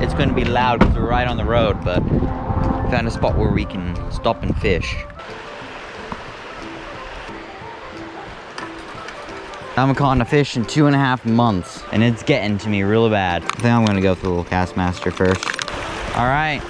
it's going to be loud because we're right on the road, but found a spot where we can stop and fish. I haven't caught a fish in 2.5 months, and it's getting to me really bad. I think I'm gonna go through a little Castmaster first. All right.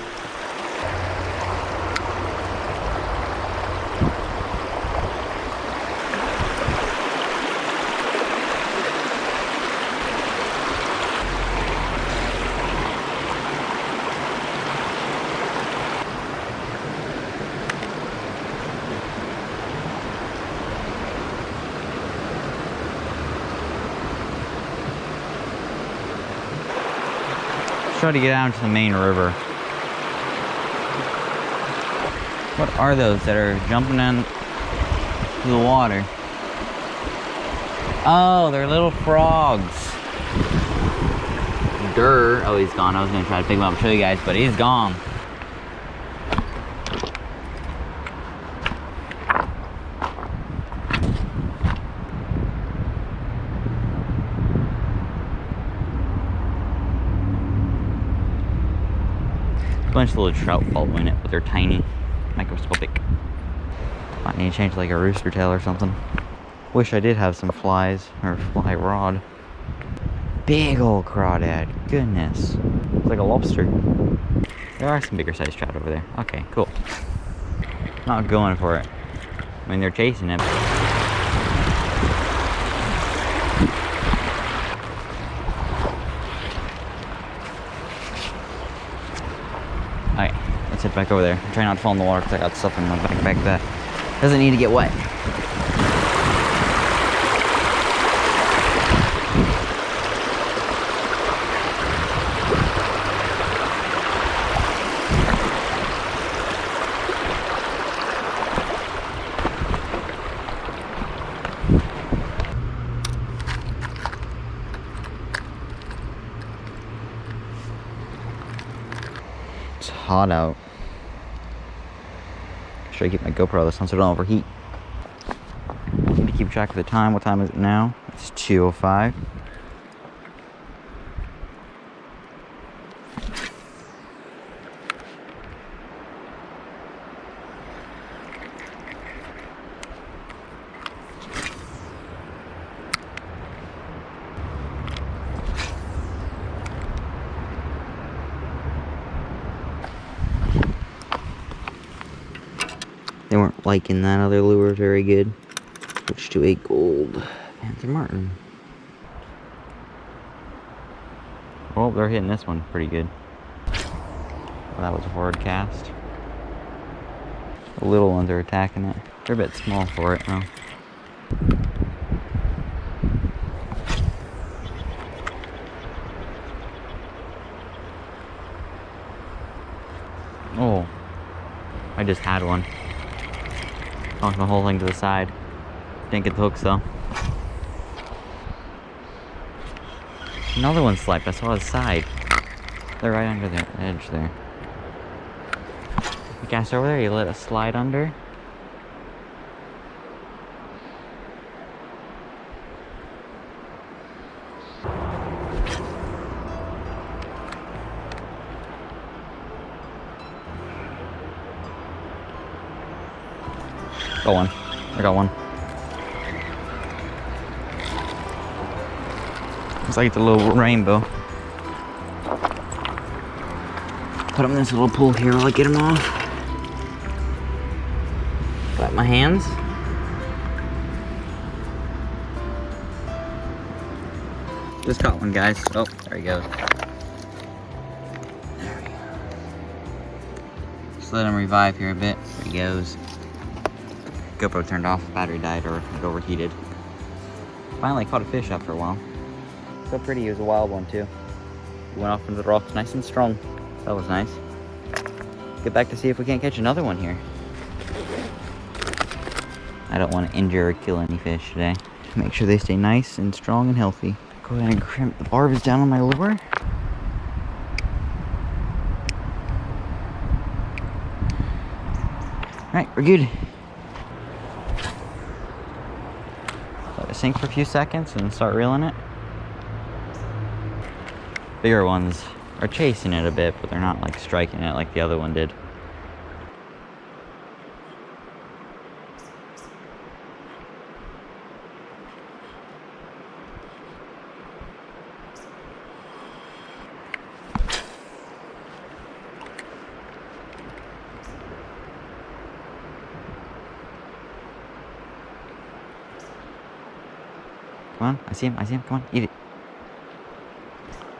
Try to get out to the main river. What are those that are jumping into the water? Oh, they're little frogs. Durr. Oh, he's gone. I was gonna try to pick him up and show you guys, but he's gone. A bunch of little trout following it, but they're tiny, microscopic. Might need to change like a rooster tail or something. Wish I did have some flies or fly rod. Big old crawdad, goodness. It's like a lobster. There are some bigger sized trout over there. Okay, cool. Not going for it. I mean, they're chasing it. Alright, let's head back over there. Try not to fall in the water because I got stuff in my backpack that doesn't need to get wet. It's hot out. Should I keep my GoPro this one so I don't overheat? I need to keep track of the time. What time is it now? It's 2:05. They weren't liking that other lure very good. Switch to a gold Panther Martin. Oh, they're hitting this one pretty good. Well, that was a forward cast. The little ones are attacking it. They're a bit small for it though. Oh, I just had one. Knocked the whole thing to the side. Didn't get the hooks though. Another one slipped. I saw his side. They're right under the edge there. You cast over there, you let it slide under. Got one. I got one. Looks like it's a little rainbow. Put him in this little pool here while I get him off. Wipe my hands. Just caught one, guys. Oh, there he goes. There we go. Just let him revive here a bit. There he goes. GoPro turned off, battery died, or it overheated. Finally caught a fish after a while. So pretty, he was a wild one too. He went off into the rocks nice and strong. That was nice. Get back to see if we can't catch another one here. I don't want to injure or kill any fish today. Make sure they stay nice and strong and healthy. Go ahead and crimp the barbs down on my lure. Alright, we're good. Let it sink for a few seconds and start reeling it. Bigger ones are chasing it a bit, but they're not like striking it like the other one did. Come on, I see him, come on, eat it.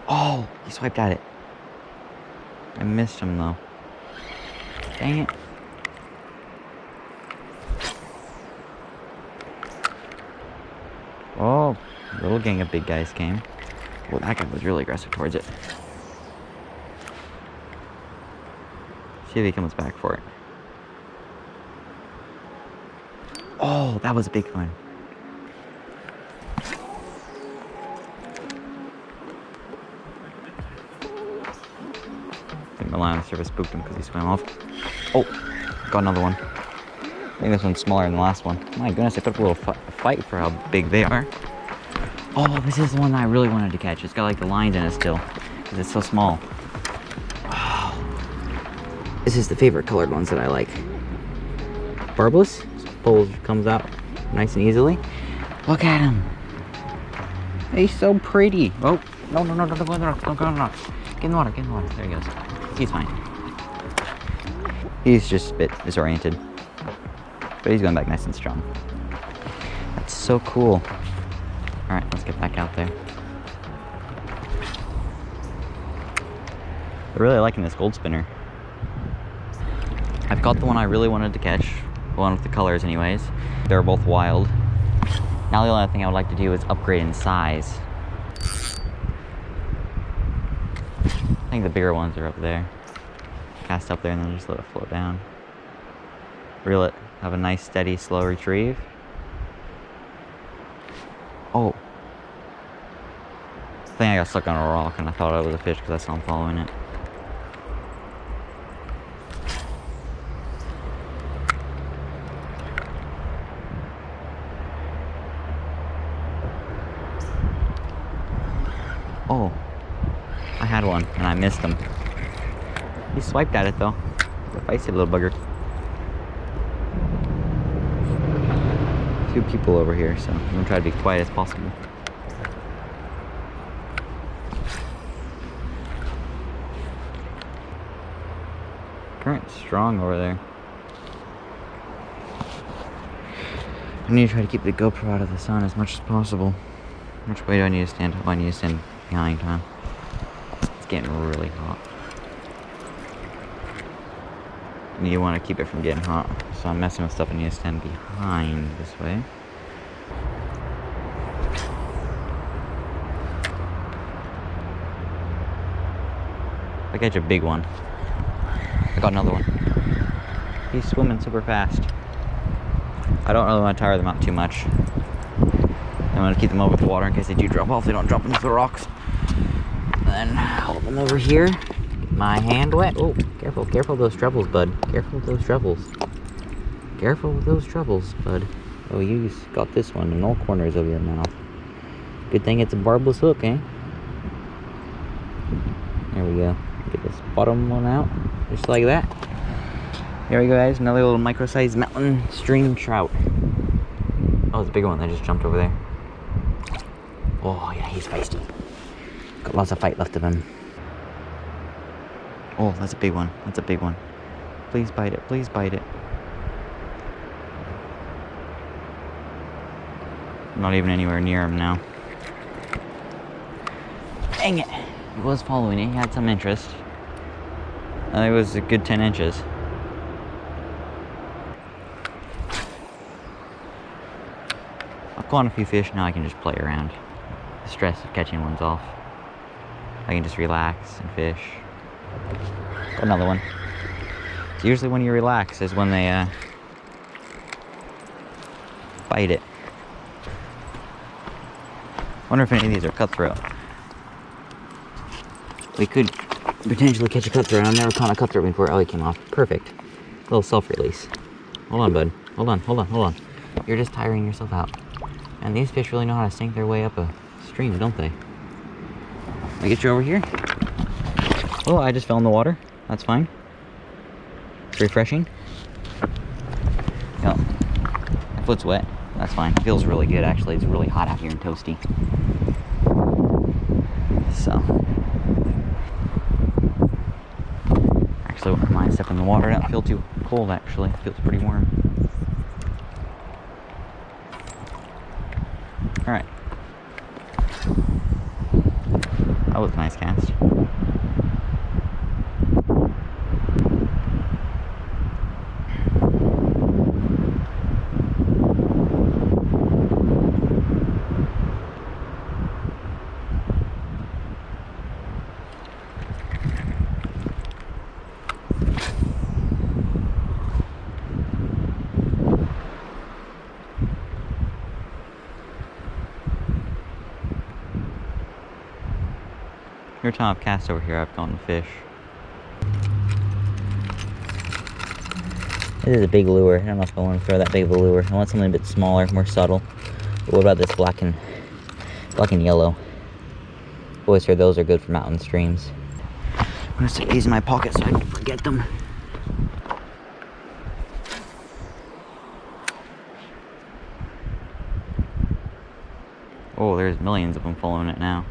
Oh, he swiped at it. I missed him though. Dang it. Oh, little gang of big guys came. Well, that guy was really aggressive towards it. See if he comes back for it. Oh, that was a big one. I think the line on the surface spooked him because he swam off. Oh, got another one. I think this one's smaller than the last one. My goodness, I put up a little fight for how big they are. Oh, this is the one that I really wanted to catch. It's got like the lines in it still because it's so small. Oh. This is the favorite colored ones that I like. Barbless. Comes out nice and easily. Look at him. He's so pretty. Oh, no, don't go in the rock. Don't go in the rock. Get in the water, There he goes. He's fine. He's just a bit disoriented. But he's going back nice and strong. That's so cool. Alright, let's get back out there. I'm really liking this gold spinner. I've got the one I really wanted to catch. The one with the colors anyways. They're both wild. Now the only thing I would like to do is upgrade in size. I think the bigger ones are up there. Cast up there and then just let it float down. Reel it. Have a nice, steady, slow retrieve. Oh. I think I got stuck on a rock and I thought it was a fish because I saw him following it. Oh. I had one and I missed him. He swiped at it though. The feisty little bugger. Two people over here, so I'm gonna try to be quiet as possible. Current's strong over there. I need to try to keep the GoPro out of the sun as much as possible. Which way do I need to stand? Oh, I need to stand behind, huh? It's getting really hot. And you want to keep it from getting hot. So I'm messing with stuff. I need to stand behind this way. I catch a big one. I got another one. He's swimming super fast. I don't really want to tire them out too much. I want to keep them over the water in case they do drop off. They don't drop into the rocks. And then hold them over here. Get my hand wet. Oh, careful with those trebles, bud. Careful with those trebles. Careful with those trebles, bud. Oh, you got this one in all corners of your mouth. Good thing it's a barbless hook, eh? There we go. Get this bottom one out, just like that. There we go, guys. Another little micro-sized mountain stream trout. Oh, it's a bigger one that just jumped over there. Oh, yeah, he's feisty. Got lots of fight left of him. Oh, that's a big one. That's a big one. Please bite it. Please bite it. I'm not even anywhere near him now. Dang it. He was following it. He had some interest. I think it was a good 10 inches. I've caught a few fish. Now I can just play around. The stress of catching one's off. I can just relax and fish. Another one. It's usually when you relax is when they bite it. Wonder if any of these are cutthroat. We could potentially catch a cutthroat. I've never caught a cutthroat before. Oh, he came off. Perfect. A little self-release. Hold on, bud. Hold on. You're just tiring yourself out. And these fish really know how to sink their way up a stream, don't they? Let me get you over here. Oh, I just fell in the water. That's fine. It's refreshing. Yep. My foot's wet. That's fine. It feels really good, actually. It's really hot out here and toasty. So. Actually, I wouldn't mind stepping in the water. I don't feel too cold, actually. It feels pretty warm. Alright. That was a nice cast. Every time I've cast over here, I've gone to fish. This is a big lure. I don't know if I want to throw that big of a lure. I want something a bit smaller, more subtle. But what about this black and yellow? Always heard those are good for mountain streams. I'm gonna stick these in my pocket so I don't forget them. Oh, there's millions of them following it now.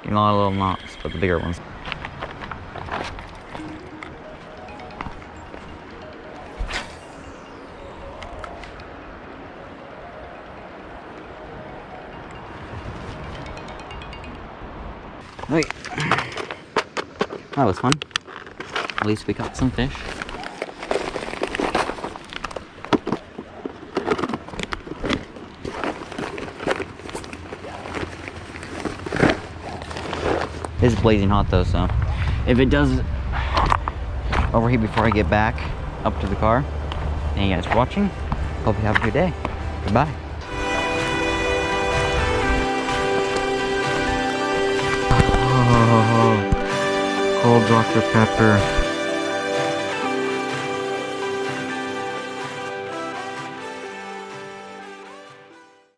Getting a lot of little knots, but the bigger ones. Wait. That was fun. At least we caught some fish. It's blazing hot though, so if it does overheat before I get back up to the car, thank you guys for watching. Hope you have a good day. Goodbye. Oh, cold Dr. Pepper.